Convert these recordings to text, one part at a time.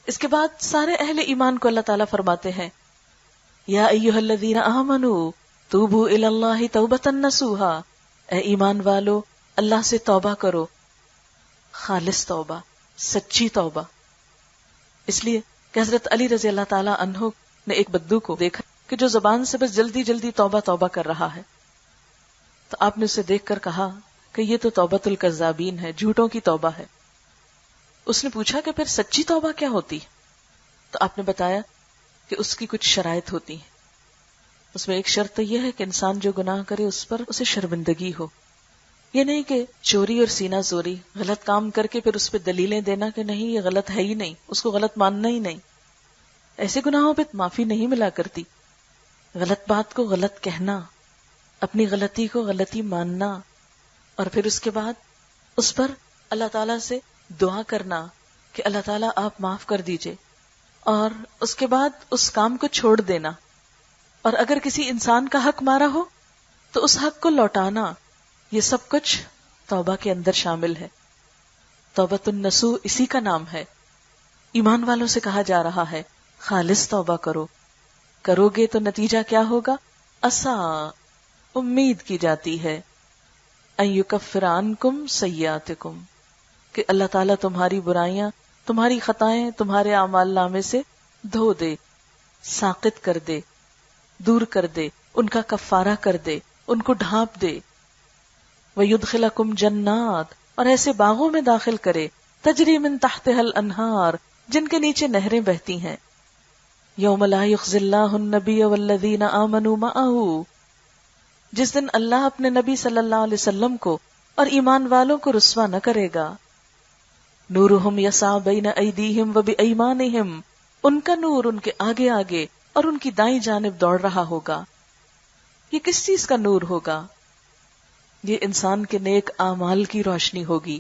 اس کے بعد سارے اہل ایمان کو اللہ تعالیٰ فرماتے ہیں یا ایھا الذین آمنوا توبوا الی اللہ توبۃ نصوحا، اے ایمان والو اللہ سے توبہ کرو، خالص توبہ، سچی توبہ۔ اس لیے کہ حضرت علی رضی اللہ تعالیٰ عنہ نے ایک بدو کو دیکھا کہ جو زبان سے بس جلدی جلدی توبہ توبہ کر رہا ہے، تو آپ نے اسے دیکھ کر کہا کہ یہ تو توبۃ الکذابین ہے، جھوٹوں کی توبہ ہے۔ اس نے پوچھا کہ پھر سچی توبہ کیا ہوتی؟ تو آپ نے بتایا کہ اس کی کچھ شرائط ہوتی ہیں۔ اس میں ایک شرط تو یہ ہے کہ انسان جو گناہ کرے اس پر اسے شرمندگی ہو، یہ نہیں کہ چوری اور سینہ زوری، غلط کام کر کے پھر اس پہ دلیلیں دینا کہ نہیں یہ غلط ہے ہی نہیں، اس کو غلط ماننا ہی نہیں۔ ایسے گناہوں پہ معافی نہیں ملا کرتی۔ غلط بات کو غلط کہنا، اپنی غلطی کو غلطی ماننا، اور پھر اس کے بعد اس پر اللہ تعالیٰ سے دعا کرنا کہ اللہ تعالیٰ آپ معاف کر دیجئے، اور اس کے بعد اس کام کو چھوڑ دینا، اور اگر کسی انسان کا حق مارا ہو تو اس حق کو لوٹانا، یہ سب کچھ توبہ کے اندر شامل ہے۔ توبۃ النصوح اسی کا نام ہے۔ ایمان والوں سے کہا جا رہا ہے خالص توبہ کرو، کرو گے تو نتیجہ کیا ہوگا؟ عسیٰ، امید کی جاتی ہے، ان یکفر عنکم سیئاتکم، کہ اللہ تعالیٰ تمہاری برائیاں، تمہاری خطائیں تمہارے اعمال نامے سے دھو دے، ساقط کر دے، دور کر دے، ان کا کفارہ کر دے، ان کو ڈھانپ دے۔ وَيُدْخِلَكُمْ جَنَّاتٍ، اور ایسے باغوں میں داخل کرے، تجری من تحتها الانہار، جن کے نیچے نہریں بہتی ہیں۔ یوم لا یخزی اللہ النبی والذین آمنوا معہ، جس دن اللہ اپنے نبی صلی اللہ علیہ وسلم کو اور ایمان والوں کو رسوا نہ کرے گا۔ نورہم یسعی بین ایدیہم وبایمانہم، ان کا نور ان کے آگے آگے اور ان کی دائیں جانب دوڑ رہا ہوگا۔ یہ کس چیز کا نور ہوگا؟ یہ انسان کے نیک اعمال کی روشنی ہوگی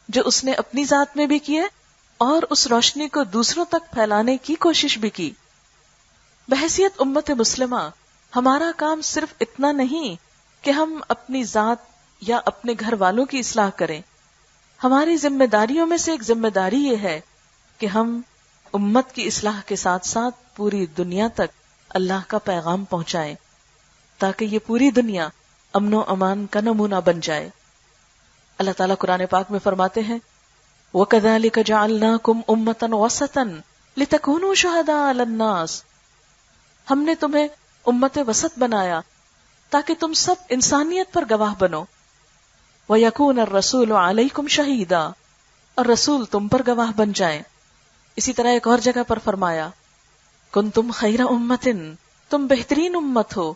جو اس نے اپنی ذات میں بھی کی ہے اور اس روشنی کو دوسروں تک پھیلانے کی کوشش بھی کی۔ بحیثیت امت مسلمہ ہمارا کام صرف اتنا نہیں کہ ہم اپنی ذات یا اپنے گھر والوں کی اصلاح کریں، ہماری ذمہ داریوں میں سے ایک ذمہ داری یہ ہے کہ ہم امت کی اصلاح کے ساتھ ساتھ پوری دنیا تک اللہ کا پیغام پہنچائیں، تاکہ یہ پوری دنیا امن و امان کا نمونہ بن جائے۔ اللہ تعالیٰ قرآن پاک میں فرماتے ہیں وَكَذَلِكَ جَعَلْنَاكُمْ أُمَّةً وَسَطًا لِتَكُونُوا شُهَدَاءَ عَلَى النَّاسِ، ہم نے تمہیں امت وسط بنایا تاکہ تم سب انسانیت پر گواہ بنو۔ وَيَكُونَ الرَّسُولُ عَلَيْكُمْ شَهِيدًا، اور رسول تم پر گواہ بن جائیں۔ اسی طرح ایک اور جگہ پر فرمایا كُنتُمْ خَيْرَ أُمَّةٍ، تم بہترین امت ہو،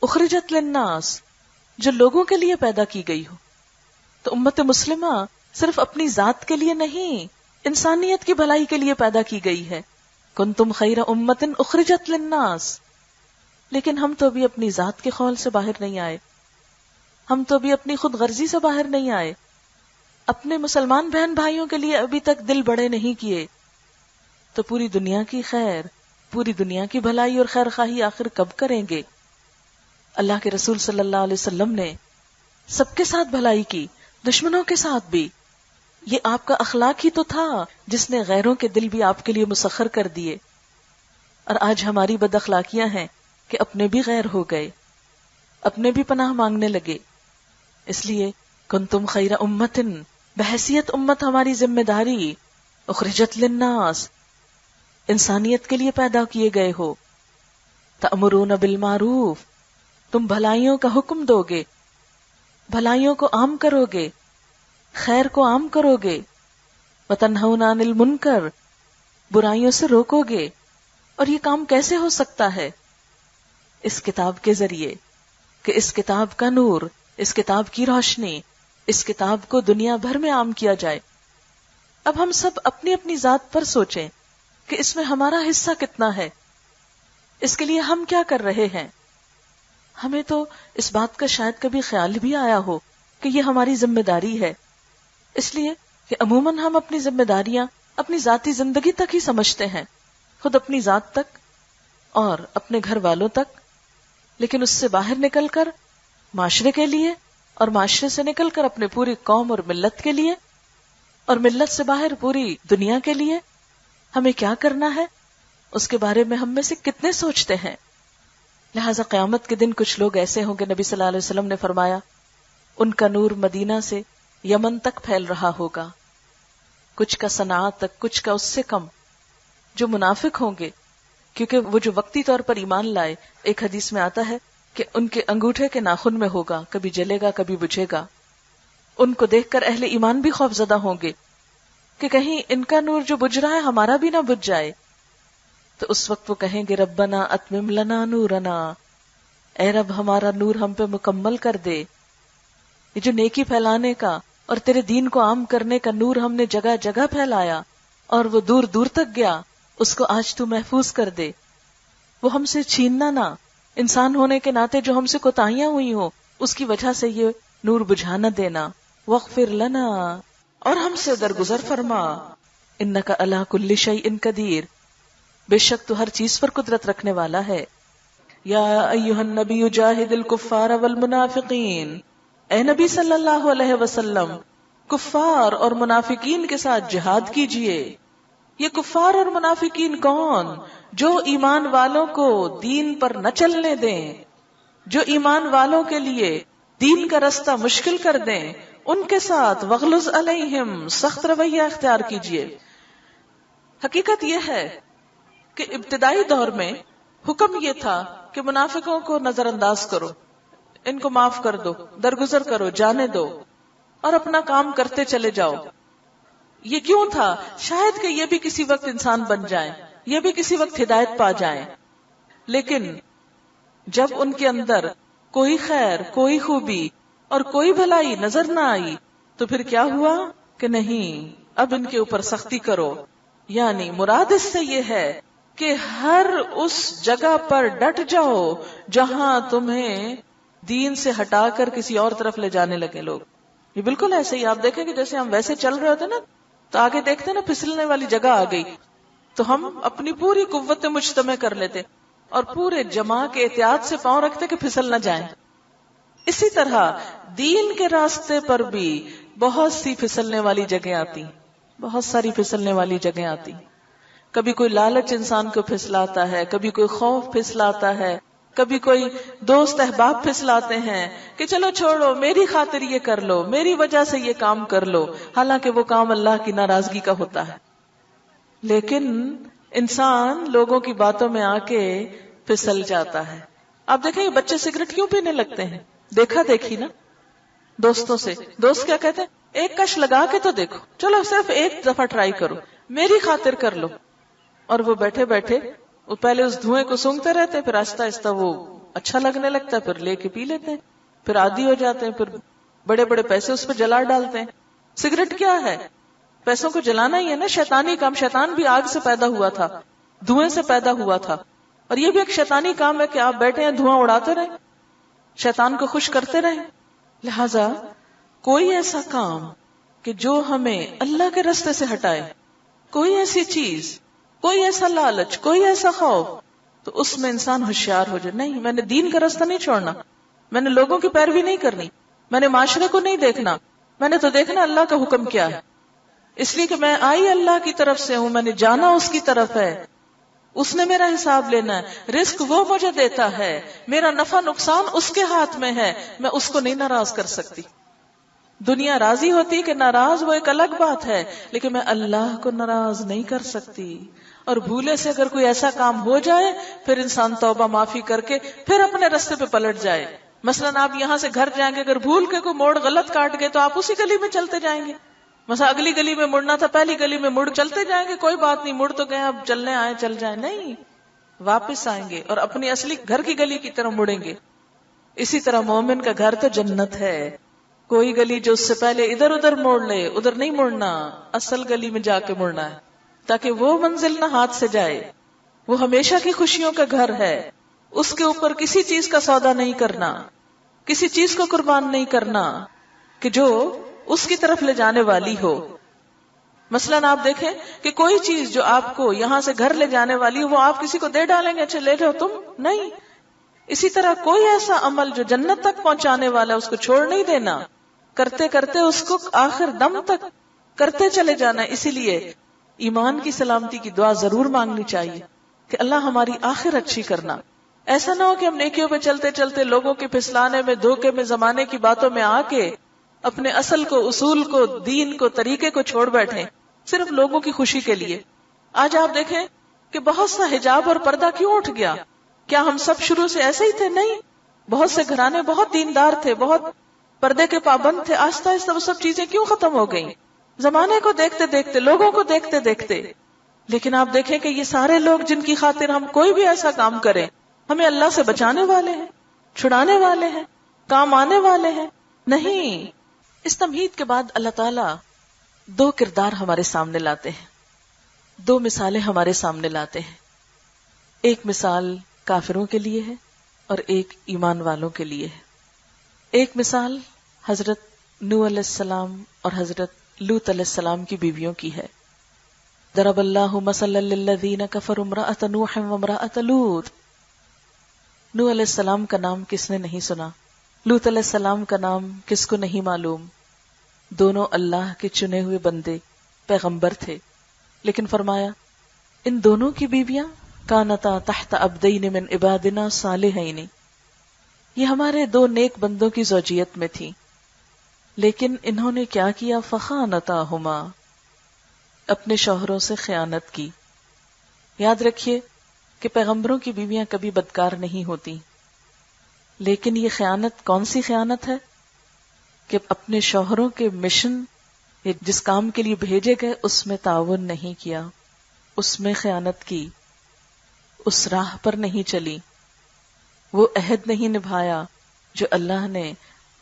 اخرجت للناس، جو لوگوں کے لیے پیدا کی گئی ہو۔ تو امت مسلمہ صرف اپنی ذات کے لیے نہیں، انسانیت کی بھلائی کے لیے پیدا کی گئی ہے۔ کنتم خیر امت اخرجت للناس، لیکن ہم تو بھی اپنی ذات کے خول سے باہر نہیں آئے، ہم تو بھی اپنی خود غرضی سے باہر نہیں آئے، اپنے مسلمان بہن بھائیوں کے لیے ابھی تک دل بڑے نہیں کیے، تو پوری دنیا کی خیر، پوری دنیا کی بھلائی اور خیر خواہی آخر کب کریں گے؟ اللہ کے رسول صلی اللہ علیہ وسلم نے سب کے ساتھ بھلائی کی، دشمنوں کے ساتھ بھی۔ یہ آپ کا اخلاق ہی تو تھا جس نے غیروں کے دل بھی آپ کے لیے مسخر کر دیے، اور آج ہماری بد اخلاقیاں ہیں کہ اپنے بھی غیر ہو گئے، اپنے بھی پناہ مانگنے لگے۔ اس لیے کنتم خیر امت، بحیثیت امت ہماری ذمہ داری، اخرجت للناس، انسانیت کے لیے پیدا کیے گئے ہو۔ تأمرون بالمعروف، تم بھلائیوں کا حکم دو گے، بھلائیوں کو عام کرو گے، خیر کو عام کرو گے۔ وتنہون عن المنکر، برائیوں سے روکو گے۔ اور یہ کام کیسے ہو سکتا ہے؟ اس کتاب کے ذریعے، کہ اس کتاب کا نور، اس کتاب کی روشنی، اس کتاب کو دنیا بھر میں عام کیا جائے۔ اب ہم سب اپنی اپنی ذات پر سوچیں کہ اس میں ہمارا حصہ کتنا ہے، اس کے لیے ہم کیا کر رہے ہیں۔ ہمیں تو اس بات کا شاید کبھی خیال بھی آیا ہو کہ یہ ہماری ذمہ داری ہے، اس لیے کہ عموماً ہم اپنی ذمہ داریاں اپنی ذاتی زندگی تک ہی سمجھتے ہیں، خود اپنی ذات تک اور اپنے گھر والوں تک، لیکن اس سے باہر نکل کر معاشرے کے لیے، اور معاشرے سے نکل کر اپنے پوری قوم اور ملت کے لیے، اور ملت سے باہر پوری دنیا کے لیے، ہمیں کیا کرنا ہے اس کے بارے میں ہم میں سے کتنے سوچتے ہیں؟ لہٰذا قیامت کے دن کچھ لوگ ایسے ہوں گے، نبی صلی اللہ علیہ وسلم نے فرمایا ان کا نور مدینہ سے یمن تک پھیل رہا ہوگا، کچھ کا صنعاء تک، کچھ کا اس سے کم. جو منافق ہوں گے، کیونکہ وہ جو وقتی طور پر ایمان لائے، ایک حدیث میں آتا ہے کہ ان کے انگوٹھے کے ناخن میں ہوگا، کبھی جلے گا کبھی بجھے گا. ان کو دیکھ کر اہل ایمان بھی خوف زدہ ہوں گے کہ کہیں ان کا نور جو بجھ رہا ہے ہمارا بھی نہ بجھ جائے. تو اس وقت وہ کہیں گے ربنا اتمم لنا نورنا، اے رب ہمارا نور ہم پہ مکمل کر دے. یہ جو نیکی پھیلانے کا اور تیرے دین کو عام کرنے کا نور ہم نے جگہ جگہ پھیلایا اور وہ دور دور تک گیا، اس کو آج تو محفوظ کر دے. وہ ہم سے چھیننا نہ، انسان ہونے کے ناطے جو ہم سے کوتاہیاں ہوئی ہوں اس کی وجہ سے یہ نور بجھانا دینا. واغفر لنا، اور ہم سے درگزر فرما. انک علی کل شیء قدیر، بے شک تو ہر چیز پر قدرت رکھنے والا ہے. یا ایھا النبی جاہد الکفار والمنافقین، اے نبی صلی اللہ علیہ وسلم کفار اور منافقین کے ساتھ جہاد کیجئے. یہ کفار اور منافقین کون؟ جو ایمان والوں کو دین پر نہ چلنے دیں، جو ایمان والوں کے لیے دین کا رستہ مشکل کر دیں، ان کے ساتھ وغلظ علیہم، سخت رویہ اختیار کیجئے. حقیقت یہ ہے کہ ابتدائی دور میں حکم یہ تھا کہ منافقوں کو نظر انداز کرو، ان کو معاف کر دو، درگزر کرو، جانے دو اور اپنا کام کرتے چلے جاؤ. یہ کیوں تھا؟ شاید کہ یہ بھی کسی وقت انسان بن جائیں، یہ بھی کسی وقت ہدایت پا جائیں. لیکن جب ان کے اندر کوئی خیر، کوئی خوبی اور کوئی بھلائی نظر نہ آئی تو پھر کیا ہوا کہ نہیں، اب ان کے اوپر سختی کرو. یعنی مراد اس سے یہ ہے کہ ہر اس جگہ پر ڈٹ جاؤ جہاں تمہیں دین سے ہٹا کر کسی اور طرف لے جانے لگے لوگ. یہ بالکل ایسے ہی آپ دیکھیں کہ جیسے ہم ویسے چل رہے ہوتے نا تو آگے دیکھتے نا پھسلنے والی جگہ آ گئی تو ہم اپنی پوری قوت مجتمع کر لیتے اور پورے جماع کے احتیاط سے پاؤں رکھتے کہ پھسل نہ جائیں. اسی طرح دین کے راستے پر بھی بہت سی پھسلنے والی جگہیں آتی، بہت ساری پھسلنے والی جگہیں آتی. کبھی کوئی لالچ انسان کو پھسلاتا ہے، کبھی کوئی خوف پھسلاتا ہے، کبھی کوئی دوست احباب پھسلاتے ہیں کہ چلو چھوڑو، میری خاطر یہ کر لو، میری وجہ سے یہ کام کر لو، حالانکہ وہ کام اللہ کی ناراضگی کا ہوتا ہے. لیکن انسان لوگوں کی باتوں میں آ کے پھسل جاتا ہے. آپ دیکھیں بچے سگریٹ کیوں پینے لگتے ہیں؟ دیکھا دیکھی نا دوستوں سے. دوست کیا کہتے ہیں؟ ایک کش لگا کے تو دیکھو، چلو صرف ایک دفعہ ٹرائی کرو، میری خاطر کر لو. اور وہ بیٹھے بیٹھے وہ پہلے اس دھوئیں کو سونگتے رہتے، پھر آہستہ آہستہ وہ اچھا لگنے لگتا ہے، پھر لے کے پی لیتے ہیں، پھر عادی ہو جاتے ہیں، پھر بڑے بڑے پیسے اس پہ جلا ڈالتے ہیں. سگریٹ کیا ہے؟ پیسوں کو جلانا ہی ہے نا، شیطانی کام. شیطان بھی آگ سے پیدا ہوا تھا، دھوئیں سے پیدا ہوا تھا، اور یہ بھی ایک شیطانی کام ہے کہ آپ بیٹھے ہیں دھواں اڑاتے رہیں، شیطان کو خوش کرتے رہیں. لہذا کوئی ایسا کام کہ جو ہمیں اللہ کے راستے سے ہٹائے، کوئی ایسی چیز، کوئی ایسا لالچ، کوئی ایسا خوف، تو اس میں انسان ہوشیار ہو جائے. نہیں، میں نے دین کا راستہ نہیں چھوڑنا، میں نے لوگوں کی پیروی نہیں کرنی، میں نے معاشرے کو نہیں دیکھنا، میں نے تو دیکھنا اللہ کا حکم کیا ہے. اس لیے کہ میں آئی اللہ کی طرف سے ہوں، میں نے جانا اس کی طرف ہے، اس نے میرا حساب لینا ہے، رزق وہ مجھے دیتا ہے، میرا نفع نقصان اس کے ہاتھ میں ہے، میں اس کو نہیں ناراض کر سکتی. دنیا راضی ہوتی کہ ناراض وہ ایک الگ بات ہے، لیکن میں اللہ کو ناراض نہیں کر سکتی. اور بھولے سے اگر کوئی ایسا کام ہو جائے پھر انسان توبہ معافی کر کے پھر اپنے راستے پہ پلٹ جائے. مثلاً آپ یہاں سے گھر جائیں گے، اگر بھول کے کوئی موڑ غلط کاٹ گئے تو آپ اسی گلی میں چلتے جائیں گے. مثلا اگلی گلی میں مڑنا تھا، پہلی گلی میں مڑ چلتے جائیں گے، کوئی بات نہیں، مڑ تو گئے، اب چلنے آئے چل جائیں. نہیں، واپس آئیں گے اور اپنی اصلی گھر کی گلی کی طرف مڑیں گے. اسی طرح مومن کا گھر تو جنت ہے. کوئی گلی جو اس سے پہلے ادھر ادھر موڑ لے، ادھر نہیں مڑنا، اصل گلی میں جا کے مڑنا ہے تاکہ وہ منزل نہ ہاتھ سے جائے. وہ ہمیشہ کی خوشیوں کا گھر ہے، اس کے اوپر کسی چیز کا سودا نہیں کرنا، کسی چیز کو قربان نہیں کرنا کہ جو اس کی طرف لے جانے والی ہو. مثلاً آپ دیکھیں کہ کوئی چیز جو آپ کو یہاں سے گھر لے جانے والی ہو وہ آپ کسی کو دے ڈالیں گے، اچھا لے جاؤ تم، نہیں. اسی طرح کوئی ایسا عمل جو جنت تک پہنچانے والا ہے اس کو چھوڑ نہیں دینا، کرتے کرتے اس کو آخر دم تک کرتے چلے جانا. اسی لیے ایمان کی سلامتی کی دعا ضرور مانگنی چاہیے کہ اللہ ہماری آخر اچھی کرنا. ایسا نہ ہو کہ ہم نیکیوں پہ چلتے چلتے لوگوں کے پھسلانے میں، دھوکے میں، زمانے کی باتوں میں آ کے اپنے اصل کو، اصول کو، دین کو، طریقے کو چھوڑ بیٹھیں صرف لوگوں کی خوشی کے لیے. آج آپ دیکھیں کہ بہت سا حجاب اور پردہ کیوں اٹھ گیا. کیا ہم سب شروع سے ایسے ہی تھے؟ نہیں. بہت سے گھرانے بہت دیندار تھے، بہت پردے کے پابند تھے. آہستہ آہستہ وہ سب چیزیں کیوں ختم ہو گئیں؟ زمانے کو دیکھتے دیکھتے، لوگوں کو دیکھتے دیکھتے. لیکن آپ دیکھیں کہ یہ سارے لوگ جن کی خاطر ہم کوئی بھی ایسا کام کریں، ہمیں اللہ سے بچانے والے ہیں، چھڑانے والے ہیں، کام آنے والے ہیں. نہیں. اس تمہید کے بعد اللہ تعالیٰ دو کردار ہمارے سامنے لاتے ہیں، دو مثالیں ہمارے سامنے لاتے ہیں. ایک مثال کافروں کے لیے ہے اور ایک ایمان والوں کے لیے ہے. ایک مثال حضرت نوح علیہ السلام اور حضرت لوط علیہ السلام کی بیویوں کی ہے. ضرب اللہ مثلا للذین کفروا امرأۃ نوح وامرأۃ لوط. نوح علیہ السلام کا نام کس نے نہیں سنا؟ لوط علیہ السلام کا نام کس کو نہیں معلوم؟ دونوں اللہ کے چنے ہوئے بندے، پیغمبر تھے. لیکن فرمایا ان دونوں کی بیویاں کانتا تحت عبدین من عبادنا صالحین، یہ ہمارے دو نیک بندوں کی زوجیت میں تھی. لیکن انہوں نے کیا کیا؟ فخانتاہما، اپنے شوہروں سے خیانت کی. یاد رکھیے کہ پیغمبروں کی بیویاں کبھی بدکار نہیں ہوتی، لیکن یہ خیانت کون سی خیانت ہے کہ اپنے شوہروں کے مشن یا جس کام کے لیے بھیجے گئے اس میں تعاون نہیں کیا، اس میں خیانت کی، اس راہ پر نہیں چلی، وہ عہد نہیں نبھایا جو اللہ نے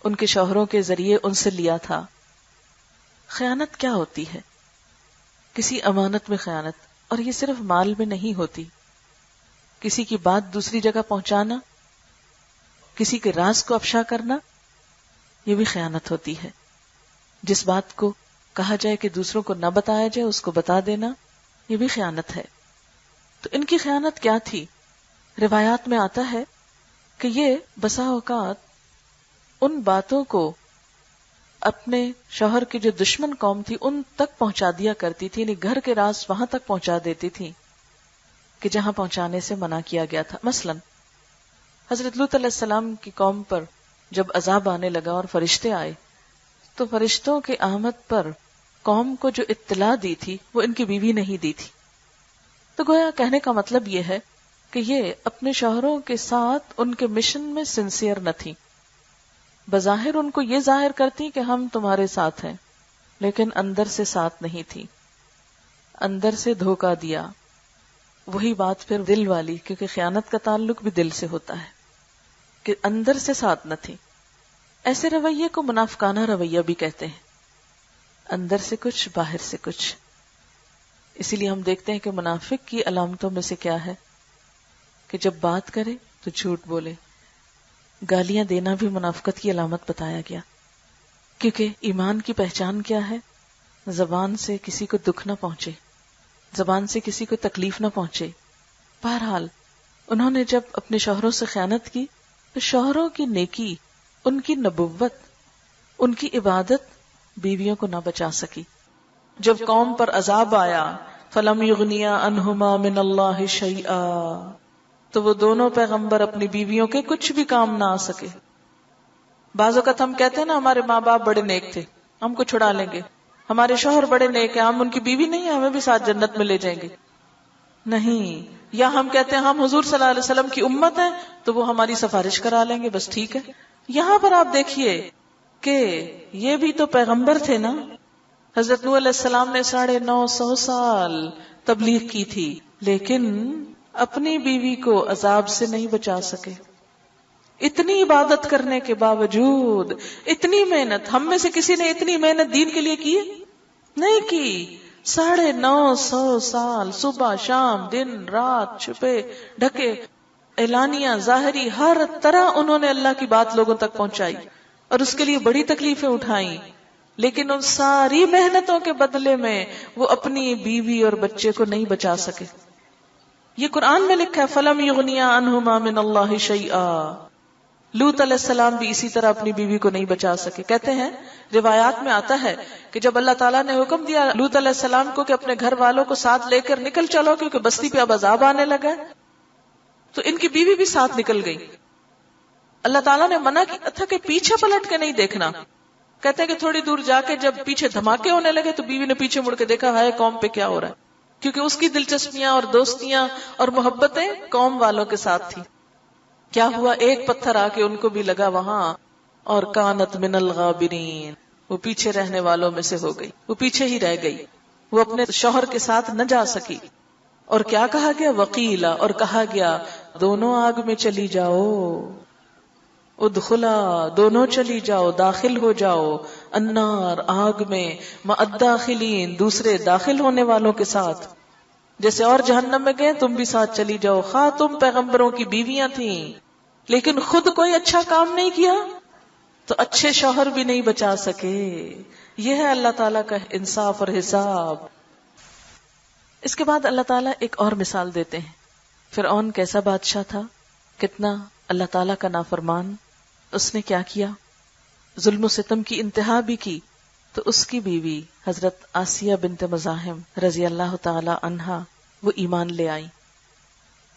ان کے شوہروں کے ذریعے ان سے لیا تھا. خیانت کیا ہوتی ہے؟ کسی امانت میں خیانت، اور یہ صرف مال میں نہیں ہوتی. کسی کی بات دوسری جگہ پہنچانا، کسی کے راز کو افشا کرنا، یہ بھی خیانت ہوتی ہے. جس بات کو کہا جائے کہ دوسروں کو نہ بتایا جائے اس کو بتا دینا، یہ بھی خیانت ہے. تو ان کی خیانت کیا تھی؟ روایات میں آتا ہے کہ یہ بسا اوقات ان باتوں کو اپنے شوہر کی جو دشمن قوم تھی ان تک پہنچا دیا کرتی تھی، یعنی گھر کے راز وہاں تک پہنچا دیتی تھی کہ جہاں پہنچانے سے منع کیا گیا تھا. مثلا حضرت لوط علیہ السلام کی قوم پر جب عذاب آنے لگا اور فرشتے آئے تو فرشتوں کے آمد پر قوم کو جو اطلاع دی تھی وہ ان کی بیوی نہیں دی تھی. تو گویا کہنے کا مطلب یہ ہے کہ یہ اپنے شوہروں کے ساتھ ان کے مشن میں سنسیئر نہ تھی. بظاہر ان کو یہ ظاہر کرتی کہ ہم تمہارے ساتھ ہیں، لیکن اندر سے ساتھ نہیں تھی، اندر سے دھوکہ دیا. وہی بات پھر دل والی، کیونکہ خیانت کا تعلق بھی دل سے ہوتا ہے، کہ اندر سے ساتھ نہ تھی. ایسے رویے کو منافقانہ رویہ بھی کہتے ہیں، اندر سے کچھ باہر سے کچھ. اسی لیے ہم دیکھتے ہیں کہ منافق کی علامتوں میں سے کیا ہے کہ جب بات کرے تو جھوٹ بولے. گالیاں دینا بھی منافقت کی علامت بتایا گیا، کیونکہ ایمان کی پہچان کیا ہے؟ زبان سے کسی کو دکھ نہ پہنچے، زبان سے کسی کو تکلیف نہ پہنچے. بہرحال انہوں نے جب اپنے شوہروں سے خیانت کی تو شوہروں کی نیکی، ان کی نبوت، ان کی عبادت بیویوں کو نہ بچا سکی. جب قوم پر عذاب آیا فَلَمْ يُغْنِيَا عَنْهُمَا مِنَ اللَّهِ شَيْئًا، تو وہ دونوں پیغمبر اپنی بیویوں کے کچھ بھی کام نہ آ سکے. بعض اوقات ہم کہتے ہیں نا ہمارے ماں باپ بڑے نیک تھے، ہم کو چھڑا لیں گے، ہمارے شوہر بڑے نیک ہیں، ہم ان کی بیوی نہیں ہیں، ہمیں بھی ساتھ جنت میں لے جائیں گے. نہیں. یا ہم کہتے ہیں ہم حضور صلی اللہ علیہ وسلم کی امت ہیں تو وہ ہماری سفارش کرا لیں گے، بس ٹھیک ہے. یہاں پر آپ دیکھیے کہ یہ بھی تو پیغمبر تھے نا. حضرت نوح علیہ السلام نے 950 سال تبلیغ کی تھی، لیکن اپنی بیوی کو عذاب سے نہیں بچا سکے. اتنی عبادت کرنے کے باوجود، اتنی محنت، ہم میں سے کسی نے اتنی محنت دین کے لیے کی نہیں کی. 950 سال صبح شام دن رات چھپے ڈھکے، اعلانیہ ظاہری ہر طرح انہوں نے اللہ کی بات لوگوں تک پہنچائی اور اس کے لیے بڑی تکلیفیں اٹھائیں. لیکن ان ساری محنتوں کے بدلے میں وہ اپنی بیوی اور بچے کو نہیں بچا سکے. یہ قرآن میں لکھا ہے فَلَمْ يُغْنِيَا عَنْهُمَا مِنَ اللَّهِ شَيْئًا. لوط علیہ السلام بھی اسی طرح اپنی بیوی کو نہیں بچا سکے. کہتے ہیں روایات میں آتا ہے کہ جب اللہ تعالیٰ نے حکم دیا لوط علیہ السلام کو کہ اپنے گھر والوں کو ساتھ لے کر نکل چلو کیونکہ بستی پہ اب عذاب آنے لگا ہے، تو ان کی بیوی بھی ساتھ نکل گئی. اللہ تعالیٰ نے منع کیا تھا کہ پیچھے پلٹ کے نہیں دیکھنا. کہتے ہیں کہ تھوڑی دور جا کے جب پیچھے دھماکے ہونے لگے تو بیوی نے پیچھے مڑ کے دیکھا ہے قوم پہ کیا ہو رہا ہے، کیونکہ اس کی دلچسپیاں اور دوستیاں اور محبتیں قوم والوں کے ساتھ تھی. کیا ہوا، ایک پتھر آ کے ان کو بھی لگا وہاں، اور کانت من الغابرین، وہ پیچھے رہنے والوں میں سے ہو گئی، وہ پیچھے ہی رہ گئی، وہ اپنے شوہر کے ساتھ نہ جا سکی. اور کیا کہا گیا، وقیلا، اور کہا گیا دونوں آگ میں چلی جاؤ، ادخلا، دونوں چلی جاؤ، داخل ہو جاؤ، النار، آگ میں، مع الداخلین، دوسرے داخل ہونے والوں کے ساتھ. جیسے اور جہنم میں گئے تم بھی ساتھ چلی جاؤ. خواہ تم پیغمبروں کی بیویاں تھیں لیکن خود کوئی اچھا کام نہیں کیا تو اچھے شوہر بھی نہیں بچا سکے. یہ ہے اللہ تعالیٰ کا انصاف اور حساب. اس کے بعد اللہ تعالیٰ ایک اور مثال دیتے ہیں. فرعون کیسا بادشاہ تھا، کتنا اللہ تعالیٰ کا نافرمان. اس نے کیا کیا، ظلم و ستم کی انتہا بھی کی. تو اس کی بیوی حضرت آسیہ بنت مزاحم رضی اللہ تعالی عنہا وہ ایمان لے آئی.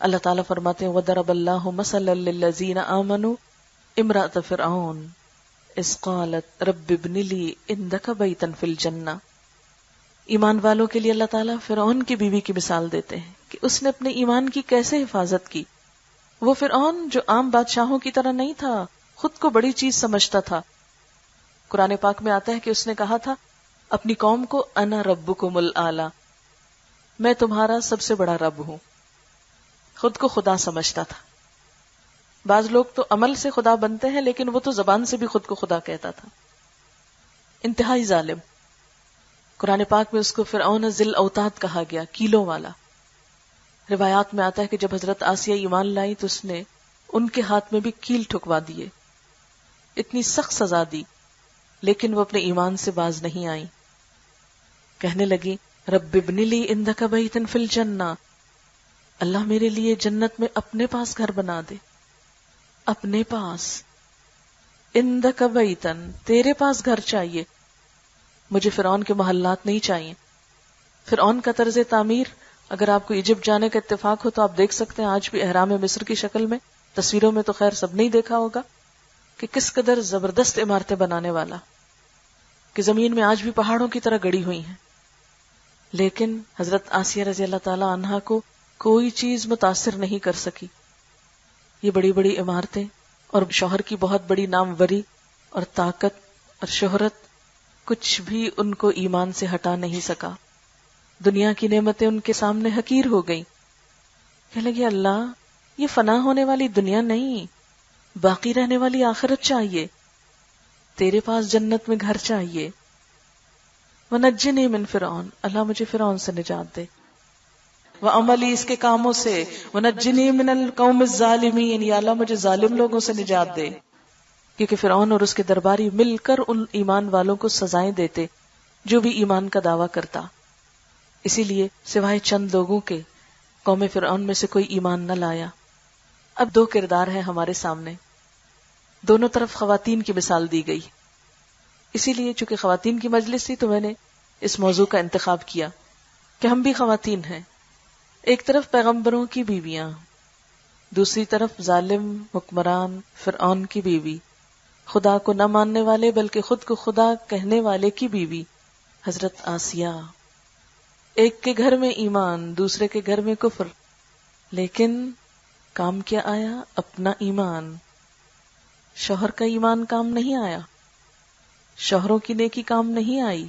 اللہ تعالیٰ فرماتے ہیں وَضَرَبَ اللَّهُ مَثَلًا لِلَّذِينَ آمَنُوا امرأة فرعون اذ قالت رب ابن لی عندك بیتا فی الجنہ. ایمان والوں کے لیے اللہ تعالیٰ فرعون کی بیوی کی مثال دیتے ہیں کہ اس نے اپنے ایمان کی کیسے حفاظت کی. وہ فرعون جو عام بادشاہوں کی طرح نہیں تھا، خود کو بڑی چیز سمجھتا تھا. قرآن پاک میں آتا ہے کہ اس نے کہا تھا اپنی قوم کو انا ربکم الاعلی، میں تمہارا سب سے بڑا رب ہوں. خود کو خدا سمجھتا تھا. بعض لوگ تو عمل سے خدا بنتے ہیں لیکن وہ تو زبان سے بھی خود کو خدا کہتا تھا. انتہائی ظالم. قرآن پاک میں اس کو فرعون ذی الاوتاد کہا گیا، کیلوں والا. روایات میں آتا ہے کہ جب حضرت آسیہ ایمان لائی تو اس نے ان کے ہاتھ میں بھی کیل ٹھکوا دیے، اتنی سخت سزا دی، لیکن وہ اپنے ایمان سے باز نہیں آئی. کہنے لگی رب ابن لی عندک بیتا فی الجنہ، اللہ میرے لیے جنت میں اپنے پاس گھر بنا دے. اپنے پاس، عندک بیتا، تیرے پاس گھر چاہیے، مجھے فرعون کے محلات نہیں چاہیے. فرعون کا طرز تعمیر اگر آپ کو ایجپٹ جانے کا اتفاق ہو تو آپ دیکھ سکتے ہیں آج بھی احرام مصر کی شکل میں. تصویروں میں تو خیر سب نہیں دیکھا ہوگا کہ کس قدر زبردست عمارتیں بنانے والا، کہ زمین میں آج بھی پہاڑوں کی طرح گڑی ہوئی ہیں. لیکن حضرت آسیہ رضی اللہ تعالی عنہا کو کوئی چیز متاثر نہیں کر سکی. یہ بڑی بڑی عمارتیں اور شوہر کی بہت بڑی ناموری اور طاقت اور شہرت کچھ بھی ان کو ایمان سے ہٹا نہیں سکا. دنیا کی نعمتیں ان کے سامنے حقیر ہو گئیں. کہنے لگے اللہ یہ فنا ہونے والی دنیا نہیں، باقی رہنے والی آخرت چاہیے، تیرے پاس جنت میں گھر چاہیے. وَنَجِّنِي مِن فرعون، اللہ مجھے فرعون سے نجات دے، وَعَمَلِي، اس کے کاموں سے، وَنَجِّنِي مِنَ الْقَوْمِ الظَّالِمِينَ، یا اللہ مجھے ظالم لوگوں سے نجات دے. کیونکہ فرعون اور اس کے درباری مل کر ان ایمان والوں کو سزائیں دیتے جو بھی ایمان کا دعویٰ کرتا. اسی لیے سوائے چند لوگوں کے قوم فرعون میں سے کوئی ایمان نہ لایا. اب دو کردار ہیں ہمارے سامنے، دونوں طرف خواتین کی مثال دی گئی. اسی لیے چونکہ خواتین کی مجلس تھی تو میں نے اس موضوع کا انتخاب کیا کہ ہم بھی خواتین ہیں. ایک طرف پیغمبروں کی بیویاں، دوسری طرف ظالم حکمران فرعون کی بیوی، خدا کو نہ ماننے والے بلکہ خود کو خدا کہنے والے کی بیوی حضرت آسیہ. ایک کے گھر میں ایمان، دوسرے کے گھر میں کفر، لیکن کام کیا آیا؟ اپنا ایمان. شوہر کا ایمان کام نہیں آیا، شوہروں کی نیکی کام نہیں آئی.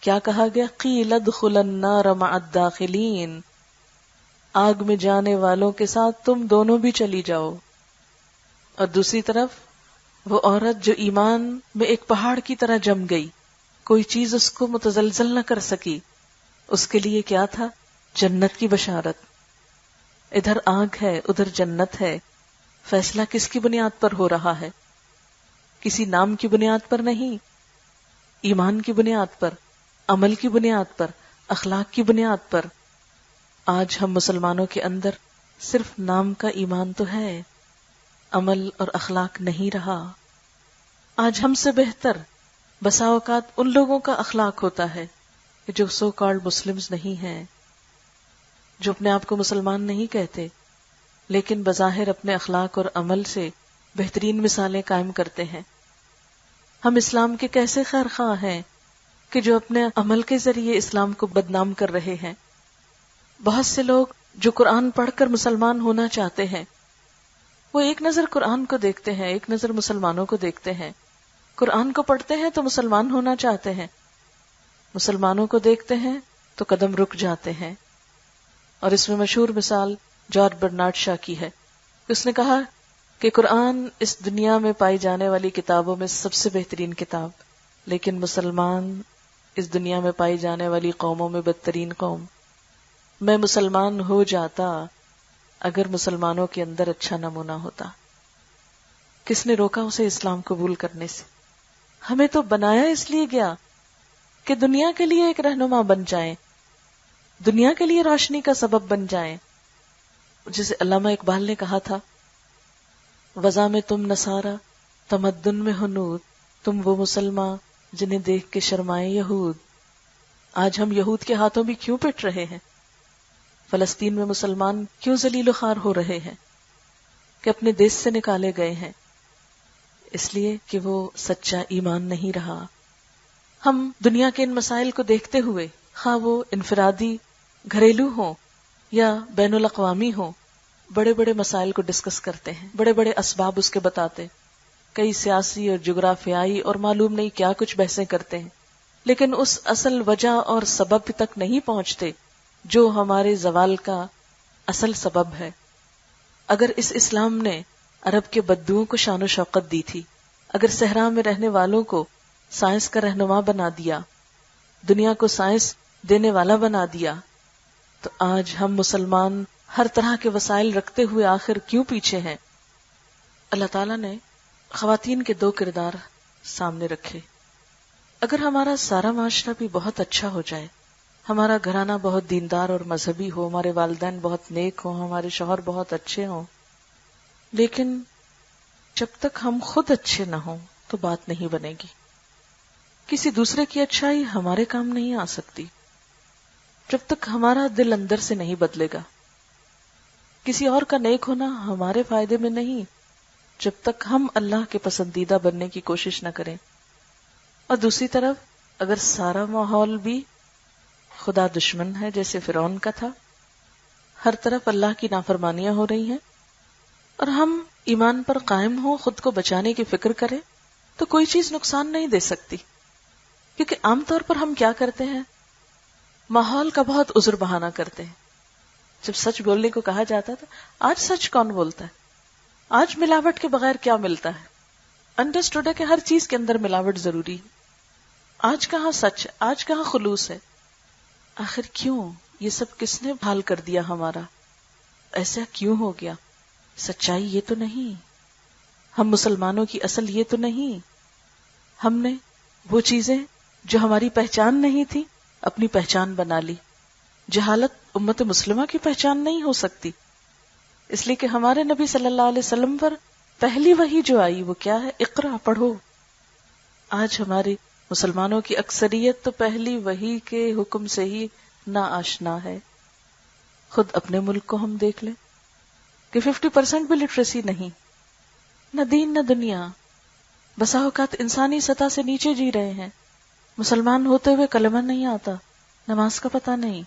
کیا کہا گیا؟ قیل ادخل النار مع الداخلین، آگ میں جانے والوں کے ساتھ تم دونوں بھی چلی جاؤ. اور دوسری طرف وہ عورت جو ایمان میں ایک پہاڑ کی طرح جم گئی، کوئی چیز اس کو متزلزل نہ کر سکی، اس کے لیے کیا تھا؟ جنت کی بشارت. ادھر آگ ہے، ادھر جنت ہے. فیصلہ کس کی بنیاد پر ہو رہا ہے؟ کسی نام کی بنیاد پر نہیں، ایمان کی بنیاد پر، عمل کی بنیاد پر، اخلاق کی بنیاد پر. آج ہم مسلمانوں کے اندر صرف نام کا ایمان تو ہے، عمل اور اخلاق نہیں رہا. آج ہم سے بہتر بسا اوقات ان لوگوں کا اخلاق ہوتا ہے کہ جو سو کالڈ مسلمز نہیں ہیں، جو اپنے آپ کو مسلمان نہیں کہتے، لیکن بظاہر اپنے اخلاق اور عمل سے بہترین مثالیں قائم کرتے ہیں. ہم اسلام کے کیسے خیر خواہ ہیں کہ جو اپنے عمل کے ذریعے اسلام کو بدنام کر رہے ہیں. بہت سے لوگ جو قرآن پڑھ کر مسلمان ہونا چاہتے ہیں، وہ ایک نظر قرآن کو دیکھتے ہیں، ایک نظر مسلمانوں کو دیکھتے ہیں. قرآن کو پڑھتے ہیں تو مسلمان ہونا چاہتے ہیں، مسلمانوں کو دیکھتے ہیں تو قدم رک جاتے ہیں. اور اس میں مشہور مثال جارج برنارڈ شاہ کی ہے. اس نے کہا کہ قرآن اس دنیا میں پائی جانے والی کتابوں میں سب سے بہترین کتاب، لیکن مسلمان اس دنیا میں پائی جانے والی قوموں میں بدترین قوم. میں مسلمان ہو جاتا اگر مسلمانوں کے اندر اچھا نمونہ ہوتا. کس نے روکا اسے اسلام قبول کرنے سے؟ ہمیں تو بنایا اس لیے گیا کہ دنیا کے لیے ایک رہنما بن جائیں، دنیا کے لیے روشنی کا سبب بن جائیں. جسے علامہ اقبال نے کہا تھا، وضع میں تم نصارہ تمدن میں ہنود، تم وہ مسلمان جنہیں دیکھ کے شرمائے یہود. آج ہم یہود کے ہاتھوں بھی کیوں پٹ رہے ہیں؟ فلسطین میں مسلمان کیوں ذلیل و خوار ہو رہے ہیں کہ اپنے دیش سے نکالے گئے ہیں؟ اس لیے کہ وہ سچا ایمان نہیں رہا. ہم دنیا کے ان مسائل کو دیکھتے ہوئے، خواہ وہ انفرادی گھریلو ہوں یا بین الاقوامی ہوں، بڑے بڑے مسائل کو ڈسکس کرتے ہیں، بڑے بڑے اسباب اس کے بتاتے، کئی سیاسی اور جغرافیائی اور معلوم نہیں کیا کچھ بحثیں کرتے ہیں، لیکن اس اصل وجہ اور سبب تک نہیں پہنچتے جو ہمارے زوال کا اصل سبب ہے. اگر اس اسلام نے عرب کے بدوؤں کو شان و شوقت دی تھی، اگر صحرا میں رہنے والوں کو سائنس کا رہنما بنا دیا، دنیا کو سائنس دینے والا بنا دیا، تو آج ہم مسلمان ہر طرح کے وسائل رکھتے ہوئے آخر کیوں پیچھے ہیں؟ اللہ تعالیٰ نے خواتین کے 2 کردار سامنے رکھے. اگر ہمارا سارا معاشرہ بھی بہت اچھا ہو جائے، ہمارا گھرانہ بہت دیندار اور مذہبی ہو، ہمارے والدین بہت نیک ہوں، ہمارے شوہر بہت اچھے ہوں، لیکن جب تک ہم خود اچھے نہ ہوں تو بات نہیں بنے گی. کسی دوسرے کی اچھائی ہمارے کام نہیں آ سکتی جب تک ہمارا دل اندر سے نہیں بدلے گا. کسی اور کا نیک ہونا ہمارے فائدے میں نہیں جب تک ہم اللہ کے پسندیدہ بننے کی کوشش نہ کریں. اور دوسری طرف اگر سارا ماحول بھی خدا دشمن ہے، جیسے فرعون کا تھا، ہر طرف اللہ کی نافرمانیاں ہو رہی ہیں، اور ہم ایمان پر قائم ہوں، خود کو بچانے کی فکر کریں، تو کوئی چیز نقصان نہیں دے سکتی. کیونکہ عام طور پر ہم کیا کرتے ہیں، ماحول کا بہت عذر بہانہ کرتے ہیں. جب سچ بولنے کو کہا جاتا تھا، آج سچ کون بولتا ہے؟ آج ملاوٹ کے بغیر کیا ملتا ہے؟ انڈرسٹوڈ ہے کہ ہر چیز کے اندر ملاوٹ ضروری ہے. آج کہاں سچ ہے؟ آج کہاں خلوص ہے؟ آخر کیوں؟ یہ سب کس نے بھال کر دیا ہمارا؟ ایسا کیوں ہو گیا؟ سچائی یہ تو نہیں، ہم مسلمانوں کی اصل یہ تو نہیں. ہم نے وہ چیزیں جو ہماری پہچان نہیں تھی اپنی پہچان بنا لی. جہالت امت مسلمہ کی پہچان نہیں ہو سکتی، اس لیے کہ ہمارے نبی صلی اللہ علیہ وسلم پر پہلی وحی جو آئی وہ کیا ہے؟ اقرا، پڑھو. آج ہماری مسلمانوں کی اکثریت تو پہلی وحی کے حکم سے ہی نا آشنا ہے. خود اپنے ملک کو ہم دیکھ لیں کہ 50% بھی لٹریسی نہیں، نہ دین نہ دنیا. بسا اوقات انسانی سطح سے نیچے جی رہے ہیں. مسلمان ہوتے ہوئے کلمہ نہیں آتا، نماز کا پتہ نہیں.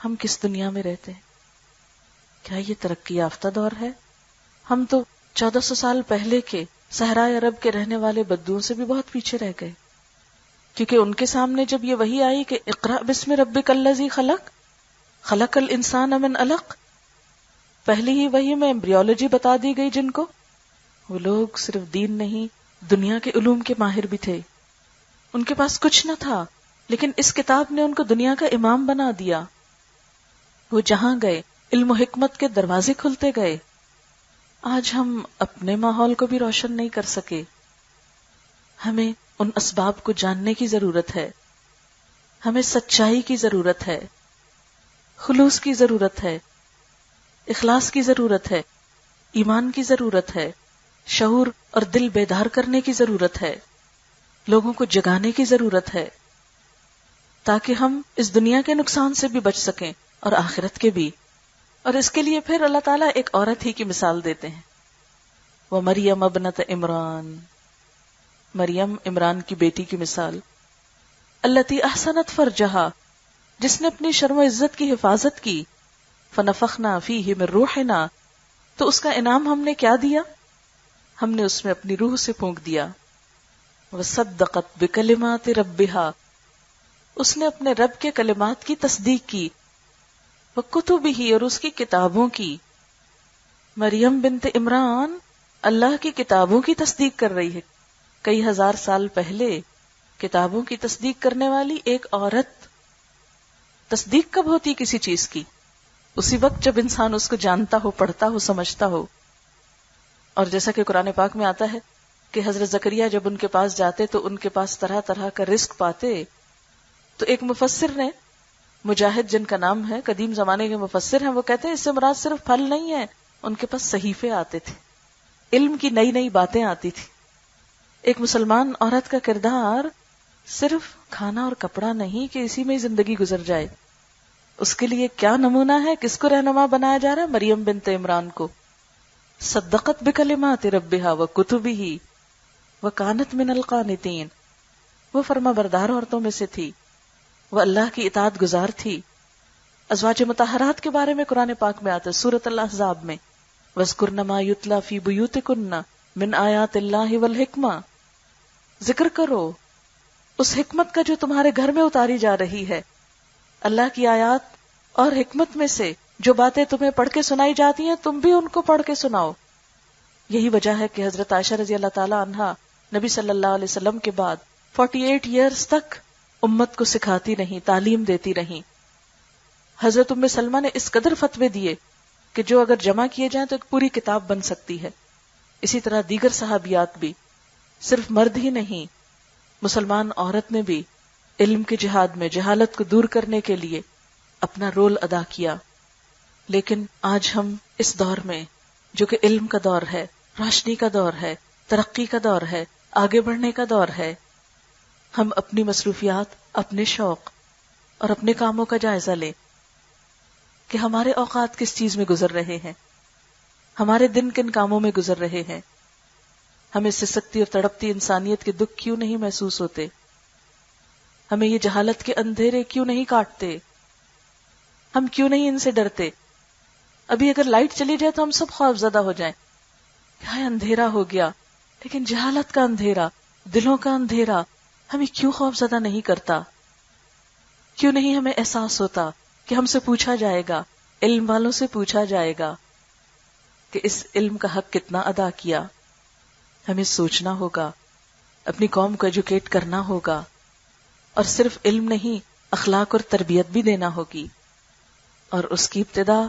ہم کس دنیا میں رہتے ہیں؟ کیا یہ ترقی یافتہ دور ہے؟ ہم تو 1400 سال پہلے کے صحرائے عرب کے رہنے والے بدوؤں سے بھی بہت پیچھے رہ گئے، کیونکہ ان کے سامنے جب یہ وحی آئی کہ اقرأ بسم ربک الذی خلق، خلق الانسان من علق، پہلی ہی وحی میں ایمبریولوجی بتا دی گئی. جن کو وہ لوگ صرف دین نہیں دنیا کے علوم کے ماہر بھی تھے، ان کے پاس کچھ نہ تھا، لیکن اس کتاب نے ان کو دنیا کا امام بنا دیا. وہ جہاں گئے علم و حکمت کے دروازے کھلتے گئے. آج ہم اپنے ماحول کو بھی روشن نہیں کر سکے. ہمیں ان اسباب کو جاننے کی ضرورت ہے، ہمیں سچائی کی ضرورت ہے، خلوص کی ضرورت ہے، اخلاص کی ضرورت ہے، ایمان کی ضرورت ہے. شعور اور دل بیدار کرنے کی ضرورت ہے، لوگوں کو جگانے کی ضرورت ہے، تاکہ ہم اس دنیا کے نقصان سے بھی بچ سکیں اور آخرت کے بھی۔ اور اس کے لیے پھر اللہ تعالیٰ ایک عورت ہی کی مثال دیتے ہیں، وَمَرْيَمَ ابْنَتَ عِمْرَانَ، مریم عمران کی بیٹی کی مثال، التی احسنت فرجہا، جس نے اپنی شرم و عزت کی حفاظت کی، فنفخنا فیہ من روحنا، تو اس کا انعام ہم نے کیا دیا؟ ہم نے اس میں اپنی روح سے پھونک دیا۔ وصدقت بکلمات ربہا، اس نے اپنے رب کے کلمات کی تصدیق کی، وکتبہ، اور اس کی کتابوں کی۔ مریم بنت عمران اللہ کی کتابوں کی تصدیق کر رہی ہے۔ کئی ہزار سال پہلے کتابوں کی تصدیق کرنے والی ایک عورت۔ تصدیق کب ہوتی کسی چیز کی؟ اسی وقت جب انسان اس کو جانتا ہو، پڑھتا ہو، سمجھتا ہو۔ اور جیسا کہ قرآن پاک میں آتا ہے کہ حضرت زکریا جب ان کے پاس جاتے تو ان کے پاس طرح طرح کا رزق پاتے، تو ایک مفسر نے، مجاہد جن کا نام ہے، قدیم زمانے کے مفسر ہیں، وہ کہتے ہیں اس سے مراد صرف پھل نہیں ہے، ان کے پاس صحیفے آتے تھے، علم کی نئی نئی باتیں آتی تھی۔ ایک مسلمان عورت کا کردار صرف کھانا اور کپڑا نہیں کہ اسی میں زندگی گزر جائے، اس کے لیے کیا نمونہ ہے، کس کو رہنما بنایا جا رہا ہے؟ مریم بنت عمران کو۔ صدقت بکلمات ربہا وکتبہ وکانت من القانتین، وہ فرما بردار عورتوں میں سے تھی، وہ اللہ کی اطاعت گزار تھی۔ ازواج مطہرات کے بارے میں قرآن پاک میں آتا ہے سورۃ الاحزاب میں، وَاذْكُرْنَ مَا يُتْلَى فِي بُيُوتِكُنَّ مِنْ آیَاتِ اللَّهِ وَالْحِکْمَةِ، ذکر کرو اس حکمت کا جو تمہارے گھر میں اتاری جا رہی ہے، اللہ کی آیات اور حکمت میں سے جو باتیں تمہیں پڑھ کے سنائی جاتی ہیں تم بھی ان کو پڑھ کے سناؤ۔ یہی وجہ ہے کہ حضرت عائشہ رضی اللہ تعالی عنہا نبی صلی اللہ علیہ وسلم کے بعد 48 ایئرز تک امت کو سکھاتی رہیں، تعلیم دیتی رہیں۔ حضرت ام سلمہ نے اس قدر فتوے دیے کہ جو اگر جمع کیے جائیں تو ایک پوری کتاب بن سکتی ہے۔ اسی طرح دیگر صحابیات بھی، صرف مرد ہی نہیں، مسلمان عورت نے بھی علم کے جہاد میں جہالت کو دور کرنے کے لیے اپنا رول ادا کیا۔ لیکن آج ہم اس دور میں جو کہ علم کا دور ہے، روشنی کا دور ہے، ترقی کا دور ہے، آگے بڑھنے کا دور ہے، ہم اپنی مصروفیات، اپنے شوق اور اپنے کاموں کا جائزہ لیں کہ ہمارے اوقات کس چیز میں گزر رہے ہیں، ہمارے دن کن کاموں میں گزر رہے ہیں، ہمیں سسکتی اور تڑپتی انسانیت کے دکھ کیوں نہیں محسوس ہوتے، ہمیں یہ جہالت کے اندھیرے کیوں نہیں کاٹتے، ہم کیوں نہیں ان سے ڈرتے۔ ابھی اگر لائٹ چلی جائے تو ہم سب خوف زدہ ہو جائیں، ہائے اندھیرا ہو گیا، لیکن جہالت کا اندھیرا، دلوں کا اندھیرا ہمیں کیوں خوف زدہ نہیں کرتا؟ کیوں نہیں ہمیں احساس ہوتا کہ ہم سے پوچھا جائے گا، علم والوں سے پوچھا جائے گا کہ اس علم کا حق کتنا ادا کیا؟ ہمیں سوچنا ہوگا، اپنی قوم کو ایجوکیٹ کرنا ہوگا، اور صرف علم نہیں، اخلاق اور تربیت بھی دینا ہوگی، اور اس کی ابتدا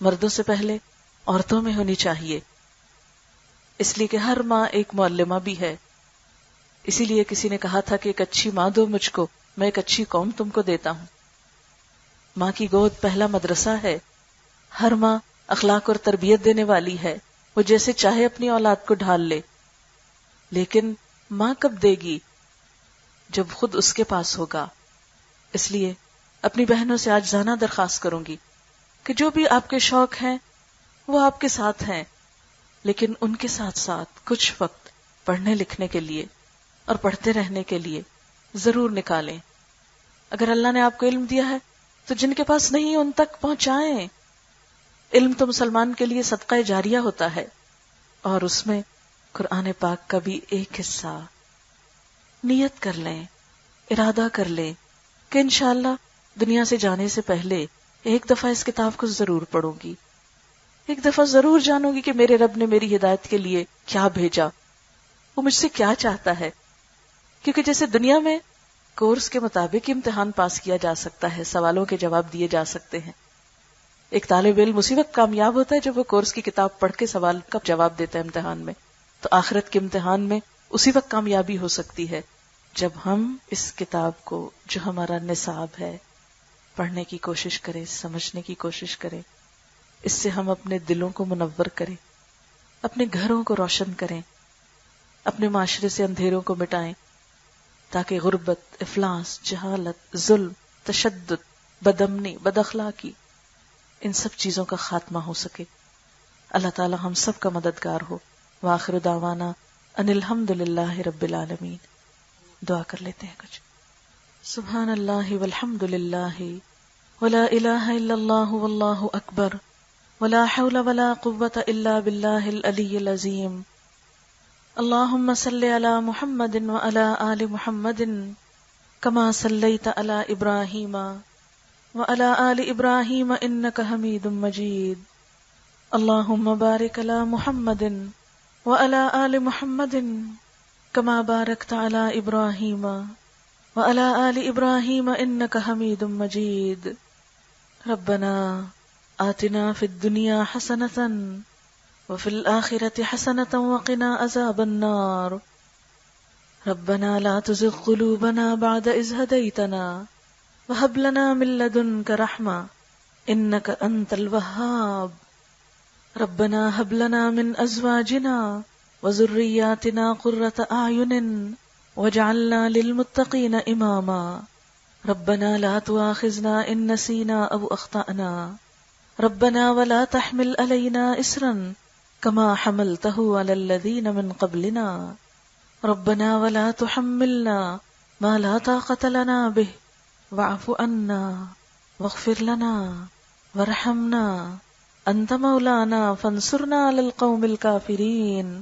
مردوں سے پہلے عورتوں میں ہونی چاہیے، اس لیے کہ ہر ماں ایک معلمہ بھی ہے۔ اسی لیے کسی نے کہا تھا کہ ایک اچھی ماں دو مجھ کو، میں ایک اچھی قوم تم کو دیتا ہوں۔ ماں کی گود پہلا مدرسہ ہے، ہر ماں اخلاق اور تربیت دینے والی ہے، وہ جیسے چاہے اپنی اولاد کو ڈھال لے، لیکن ماں کب دے گی؟ جب خود اس کے پاس ہوگا۔ اس لیے اپنی بہنوں سے عاجزانہ درخواست کروں گی کہ جو بھی آپ کے شوق ہیں وہ آپ کے ساتھ ہیں، لیکن ان کے ساتھ ساتھ کچھ وقت پڑھنے لکھنے کے لیے اور پڑھتے رہنے کے لیے ضرور نکالیں۔ اگر اللہ نے آپ کو علم دیا ہے تو جن کے پاس نہیں ان تک پہنچائیں۔ علم تو مسلمان کے لیے صدقہ جاریہ ہوتا ہے، اور اس میں قرآن پاک کا بھی ایک حصہ نیت کر لیں، ارادہ کر لیں کہ انشاءاللہ دنیا سے جانے سے پہلے ایک دفعہ اس کتاب کو ضرور پڑھوں گی، ایک دفعہ ضرور جانوں گی کہ میرے رب نے میری ہدایت کے لیے کیا بھیجا، وہ مجھ سے کیا چاہتا ہے۔ کیونکہ جیسے دنیا میں کورس کے مطابق امتحان پاس کیا جا سکتا ہے، سوالوں کے جواب دیے جا سکتے ہیں، ایک طالب علم اسی وقت کامیاب ہوتا ہے جب وہ کورس کی کتاب پڑھ کے سوال کا جواب دیتا ہے امتحان میں، تو آخرت کے امتحان میں اسی وقت کامیابی ہو سکتی ہے جب ہم اس کتاب کو جو ہمارا نصاب ہے پڑھنے کی کوشش کریں، سمجھنے کی کوشش کریں، اس سے ہم اپنے دلوں کو منور کریں، اپنے گھروں کو روشن کریں، اپنے معاشرے سے اندھیروں کو مٹائیں، تاکہ غربت، افلاس، جہالت، ظلم، تشدد، بدامنی، بد اخلاقی، ان سب چیزوں کا خاتمہ ہو سکے۔ اللہ تعالی ہم سب کا مددگار ہو۔ وآخر دعوانا ان الحمد للہ رب العالمین۔ دعا کر لیتے ہیں کچھ۔ سبحان اللہ والحمد للہ ولا الہ الا اللہ واللہ اکبر ولا حول ولا قوة الا باللہ العلی العظیم۔ اللہم صل علی محمد وعلی آل محمد کما صلیت علی ابراہیم وعلی آل ابراہیم انک حمید مجید۔ اللہم بارک علی محمد وعلی آل محمد کما بارکت علی ابراہیم وعلی آل ابراہیم انک حمید مجید۔ ربنا آتنا فی الدنیا حسنۃ وفی الآخرة حسنة وقنا عذاب النار۔ ربنا لا تزغ قلوبنا بعد إذ هديتنا وهب لنا من لدنك رحمة إنك أنت الوهاب۔ ربنا هب لنا من أزواجنا وذرياتنا قرة أعين واجعلنا للمتقين إماما۔ ربنا لا تؤاخذنا إن نسينا أو أخطأنا۔ ربنا ولا تحمل علينا إصرا كما حملته على الذين من قبلنا۔ ربنا ولا تحملنا ما لا طاقة لنا به واعف عنا واغفر لنا وارحمنا أنت مولانا فانصرنا على القوم الكافرين۔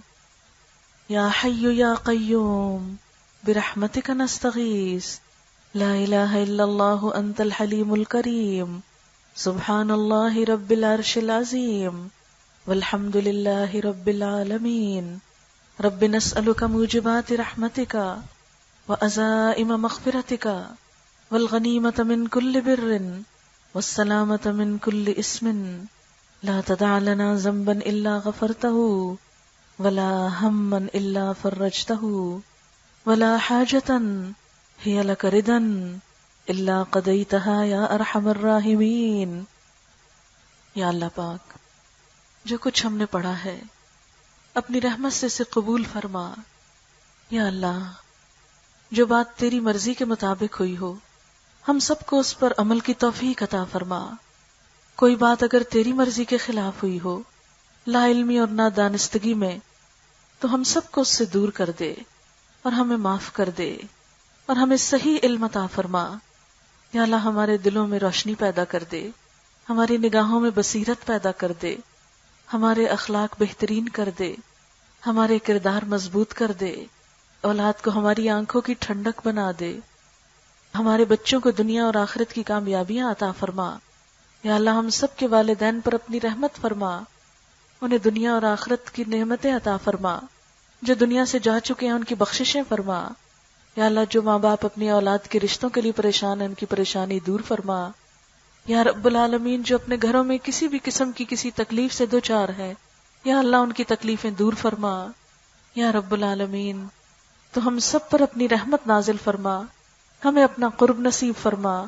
یا حی یا قیوم برحمتک نستغیث لا الہ الا اللہ انت الحلیم الکریم سبحان اللہ رب العرش العظیم والحمد للہ رب العالمین۔ رب نسألک موجبات رحمتک وعزائم مغفرتک والغنیمة من کل بر والسلامة من کل اسم لا تدع لنا ذنبا الا غفرتہ ولا ہما الا فرجتہ ولا حاجة هي لك ردا الا قضيتها یا ارحم الراحمین۔ یا اللہ پاک، جو کچھ ہم نے پڑھا ہے اپنی رحمت سے اسے قبول فرما۔ یا اللہ، جو بات تیری مرضی کے مطابق ہوئی ہو ہم سب کو اس پر عمل کی توفیق عطا فرما۔ کوئی بات اگر تیری مرضی کے خلاف ہوئی ہو، لا علمی اور نادانستگی میں، تو ہم سب کو اس سے دور کر دے اور ہمیں معاف کر دے اور ہمیں صحیح علم عطا فرما۔ یا اللہ، ہمارے دلوں میں روشنی پیدا کر دے، ہماری نگاہوں میں بصیرت پیدا کر دے، ہمارے اخلاق بہترین کر دے، ہمارے کردار مضبوط کر دے، اولاد کو ہماری آنکھوں کی ٹھنڈک بنا دے، ہمارے بچوں کو دنیا اور آخرت کی کامیابیاں عطا فرما۔ یا اللہ، ہم سب کے والدین پر اپنی رحمت فرما، انہیں دنیا اور آخرت کی نعمتیں عطا فرما۔ جو دنیا سے جا چکے ہیں ان کی بخششیں فرما۔ یا اللہ، جو ماں باپ اپنی اولاد کے رشتوں کے لیے پریشان ہیں ان کی پریشانی دور فرما۔ یا رب العالمین، جو اپنے گھروں میں کسی بھی قسم کی کسی تکلیف سے دوچار ہے، یا اللہ ان کی تکلیفیں دور فرما۔ یا رب العالمین، تو ہم سب پر اپنی رحمت نازل فرما، ہمیں اپنا قرب نصیب فرما۔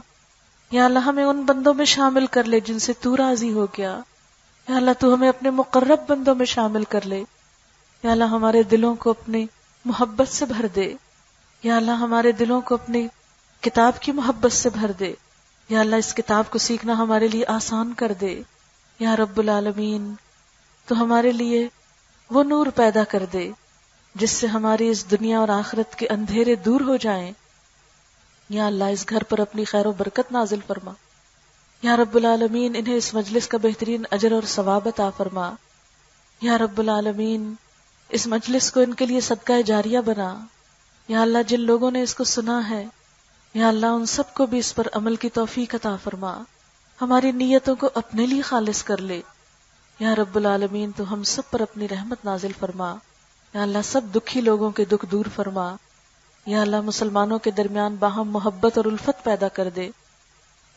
یا اللہ، ہمیں ان بندوں میں شامل کر لے جن سے تو راضی ہو گیا۔ یا اللہ، تو ہمیں اپنے مقرب بندوں میں شامل کر لے۔ یا اللہ، ہمارے دلوں کو اپنی محبت سے بھر دے۔ یا اللہ، ہمارے دلوں کو اپنی کتاب کی محبت سے بھر دے۔ یا اللہ، اس کتاب کو سیکھنا ہمارے لیے آسان کر دے۔ یا رب العالمین، تو ہمارے لیے وہ نور پیدا کر دے جس سے ہماری اس دنیا اور آخرت کے اندھیرے دور ہو جائیں۔ یا اللہ، اس گھر پر اپنی خیر و برکت نازل فرما۔ یا رب العالمین، انہیں اس مجلس کا بہترین اجر اور ثواب عطا فرما۔ یا رب العالمین، اس مجلس کو ان کے لیے صدقہ جاریہ بنا۔ یا اللہ، جن لوگوں نے اس کو سنا ہے، یا اللہ ان سب کو بھی اس پر عمل کی توفیق عطا فرما، ہماری نیتوں کو اپنے لیے خالص کر لے۔ یا رب العالمین، تو ہم سب پر اپنی رحمت نازل فرما۔ یا اللہ، سب دکھی لوگوں کے دکھ دور فرما۔ یا اللہ، مسلمانوں کے درمیان باہم محبت اور الفت پیدا کر دے۔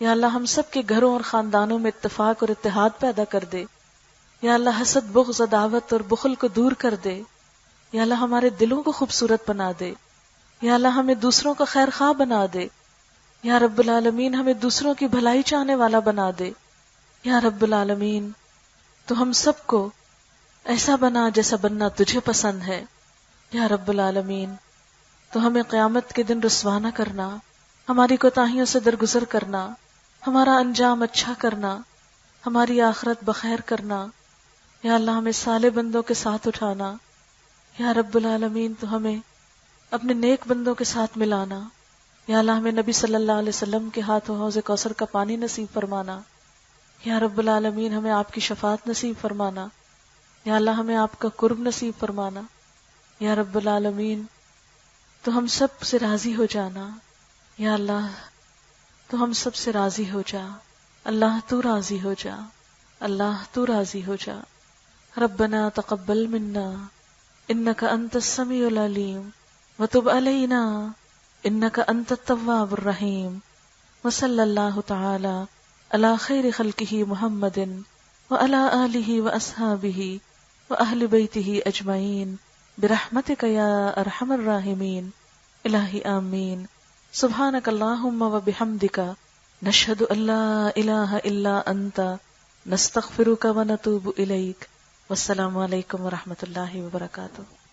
یا اللہ، ہم سب کے گھروں اور خاندانوں میں اتفاق اور اتحاد پیدا کر دے۔ یا اللہ، حسد، بغض، عداوت اور بخل کو دور کر دے۔ یا اللہ، ہمارے دلوں کو خوبصورت بنا دے۔ یا اللہ، ہمیں دوسروں کا خیر خواہ بنا دے۔ یا رب العالمین، ہمیں دوسروں کی بھلائی چاہنے والا بنا دے۔ یا رب العالمین، تو ہم سب کو ایسا بنا جیسا بننا تجھے پسند ہے۔ یا رب العالمین تو ہمیں قیامت کے دن رسوا نہ کرنا، ہماری کوتاہیوں سے درگزر کرنا، ہمارا انجام اچھا کرنا، ہماری آخرت بخیر کرنا۔ یا اللہ ہمیں صالح بندوں کے ساتھ اٹھانا۔ یا رب العالمین تو ہمیں اپنے نیک بندوں کے ساتھ ملانا۔ یا اللہ ہمیں نبی صلی اللہ علیہ وسلم کے ہاتھوں حوض کوثر کا پانی نصیب فرمانا۔ یا رب العالمین ہمیں آپ کی شفاعت نصیب فرمانا۔ یا اللہ ہمیں آپ کا قرب نصیب فرمانا۔ یا رب العالمین تو ہم سب سے راضی ہو جانا۔ یا اللہ تو ہم سب سے راضی ہو جا۔ اللہ تو راضی ہو جا، اللہ تو راضی ہو جا۔ ربنا تقبل منا انک انت السمیع العلیم وتب علینا انک انت التواب الرحیم، وصلی اللہ تعالی علی خیر خلقہ محمد وعلی آلہ واصحابہ واہل بیتہ اجمعین برحمتک یا ارحم الراحمین۔ الہی آمین۔ سبحانک اللہم وبحمدک نشہد ان لا الہ الا انت نستغفرک ونتوب الیک۔ والسلام علیکم ورحمۃ اللہ وبرکاتہ۔